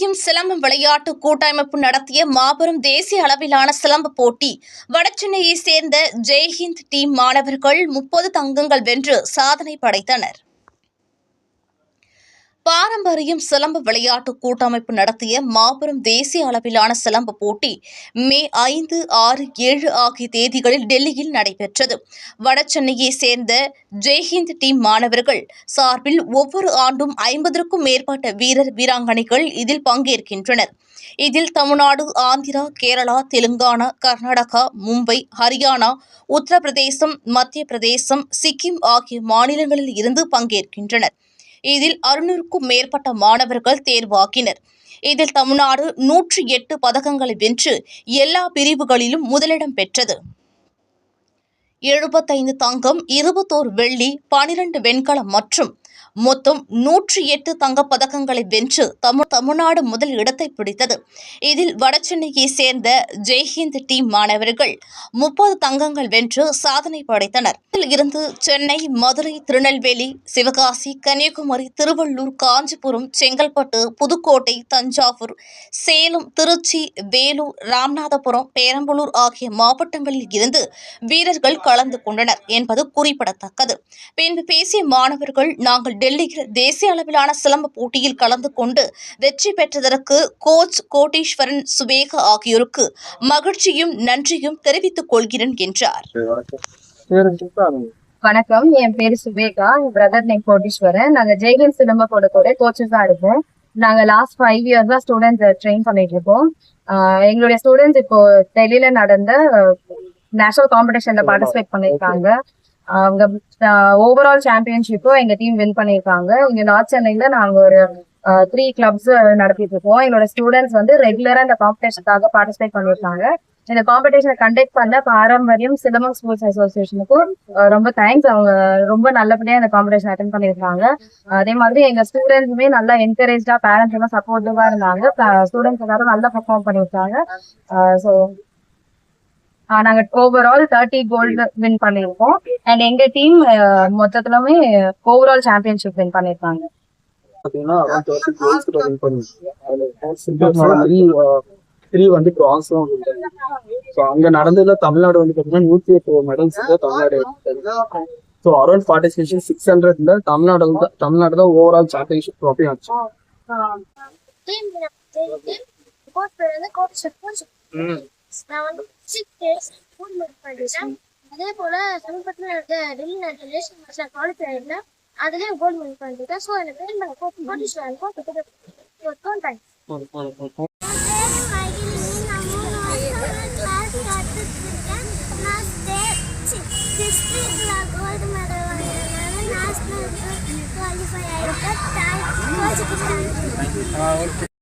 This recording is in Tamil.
வடசென்னையும் சிலம்பம் விளையாட்டு கூட்டமைப்பு நடத்திய மாபெரும் தேசிய அளவிலான சிலம்ப போட்டி. வடசென்னையை சேர்ந்த ஜெய்ஹிந்த் டீம் மாணவர்கள் 30 தங்கங்கள் வென்று சாதனை படைத்தனர். பாரம்பரியம் சிலம்ப விளையாட்டு கூட்டமைப்பு நடத்திய மாபெரும் தேசிய அளவிலான சிலம்ப போட்டி மே 5, 6, 7 ஆகிய தேதிகளில் டெல்லியில் நடைபெற்றது. வடசென்னையை சேர்ந்த ஜெய்ஹிந்த் டீம் மாணவர்கள் சார்பில் ஒவ்வொரு ஆண்டும் 50க்கும் மேற்பட்ட வீரர் வீராங்கனைகள் இதில் பங்கேற்கின்றனர். இதில் தமிழ்நாடு, ஆந்திரா, கேரளா, தெலுங்கானா, கர்நாடகா, மும்பை, ஹரியானா, உத்தரப்பிரதேசம், மத்திய பிரதேசம், சிக்கிம் ஆகிய மாநிலங்களில் இருந்து பங்கேற்கின்றனர். இதில் 600க்கும் மேற்பட்ட மாணவர்கள் தேர்வாகினர். இதில் தமிழ்நாடு 108 பதக்கங்களை வென்று எல்லா பிரிவுகளிலும் முதலிடம் பெற்றது. 75 தங்கம், 21 வெள்ளி, 12 வெண்கலம் மற்றும் மொத்தம் 108 தங்கப் பதக்கங்களை வென்று தமிழ்நாடு முதல் இடத்தை பிடித்தது. இதில் வடசென்னையை சேர்ந்த ஜெய்ஹிந்த் டீம் மாணவர்கள் 30 தங்கங்கள் வென்று சாதனை படைத்தனர். இதில் இருந்து சென்னை, மதுரை, திருநெல்வேலி, சிவகாசி, கன்னியாகுமரி, திருவள்ளூர், காஞ்சிபுரம், செங்கல்பட்டு, புதுக்கோட்டை, தஞ்சாவூர், சேலம், திருச்சி, வேலூர், ராமநாதபுரம், பெரம்பலூர் ஆகிய மாவட்டங்களில் இருந்து வீரர்கள் கலந்து கொண்டனர் என்பது குறிப்பிடத்தக்கது. பின்பு பேசிய மாணவர்கள், நாங்கள் டெல்லியில் தேசிய அளவிலான சிலம்ப போட்டியில் கலந்து கொண்டு வெற்றி பெற்றதற்கு கோச் கோட்டீஸ்வரன், சுவேகா ஆகியோருக்கு மகிழ்ச்சியும் நன்றியும் தெரிவித்துக் கொள்கிறேன் என்றார். வணக்கம், என் பேரு சுவேகா, பிரதர் நேம் கோட்டீஸ்வரன். நாங்க ஜெய்ஹிந்த் சிலம்ப போடத்தோட கோச்சஸா இருக்கோம். நாங்க லாஸ்ட் 5 இயர்ஸா ஸ்டூடெண்ட்ஸ் ட்ரெயின் பண்ணிட்டு இருக்கோம். எங்களுடைய ஸ்டூடெண்ட்ஸ் இப்போ டெல்லியில நடந்த நேஷனல் காம்படிஷன்ல பார்ட்டிசிபேட் பண்ணிருக்காங்க. அவங்க ஓவரால் சாம்பியன்ஷிப்பும் எங்க டீம் வின் பண்ணிருக்காங்க. இங்க நார்த் சென்னையில நாங்க ஒரு 3 கிளப்ஸ் நடத்திட்டு இருக்கோம். எங்களோட ஸ்டூடெண்ட்ஸ் வந்து ரெகுலரா இந்த காம்படிஷனுக்காக பார்ட்டிசிபேட் பண்ணிருக்காங்க. இந்த காம்படிஷனை கண்டக்ட் பண்ண பாரம்பரியம் சிலம்பம் ஸ்போர்ட்ஸ் அசோசியேஷனுக்கும் ரொம்ப தேங்க்ஸ். அவங்க ரொம்ப நல்லபடியா இந்த காம்படிஷன் அட்டென்ட் பண்ணிருக்காங்க. அதே மாதிரி எங்க ஸ்டூடெண்ட்ஸுமே நல்லா என்கரேஜா, பேரண்ட்ஸ் எல்லாம் சப்போர்ட்டிவா இருந்தாங்க. ஸ்டூடெண்ட்ஸ் எல்லாரும் நல்லா பெர்ஃபார்ம் பண்ணிருக்காங்க. ஸோ நாங்க ஓவரால் 30 கோல்டு வின் பண்ணிருக்கோம். அண்ட் எங்க டீம் மொத்தத்துலமே ஓவரால் சாம்பியன்ஷிப் வின் பண்ணிருக்காங்க. வந்து பிரான்ஸும் அங்க நடந்ததுல தமிழ்நாடு வந்து பாத்தீங்கன்னா 108 medals Tamil Nadu. So around participation 600ல தமிழ்நாடு தான் ஓவரால் சாம்பியன்ஷிப் ட்ராஃபி ஆச்சு. நான் வந்து 6 days ஃபுட் மீட் பண்ணிட்டேன். அதே போல சமீபத்தில் நடந்த டெல்லி நேஷனல் மேட்ச்ல குவாலிஃபை ஆயிருந்தேன். அதுலேயும் கோல்டு வின் பண்ணிட்டேன். ஸோ எனக்கு ட்ரெயின் பண்ண கோட்டீஸ்வரனுக்கும் கோல்டு மெடல் வாங்கினேன். National qualify ஆயிருக்கேன்.